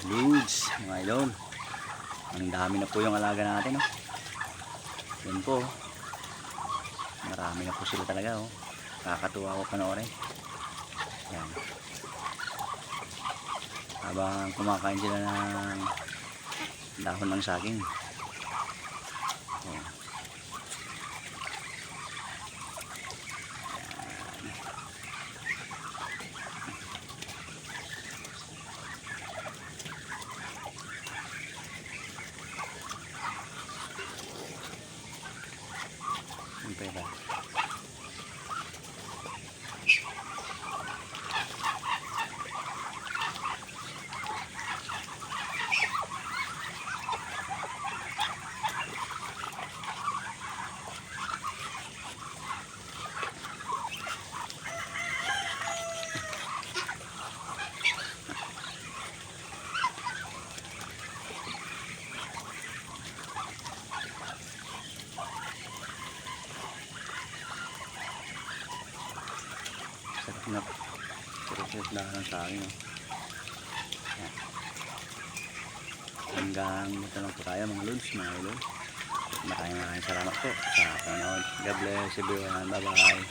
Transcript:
Lods, mga idol. Ang dami na po yung alaga natin, oh. Yan po. Marami na po sila talaga, oh. Kakatuwa ko panoorin. Yan. Habang kumakain sila ng dahon ng saging. Oh. Yung pera. Sarap na lang sa akin, oh. Yan. Hanggang dito lang po tayo mga lods, mga idol. Maraming salamat po sa panonood. God bless everyone. Bye bye.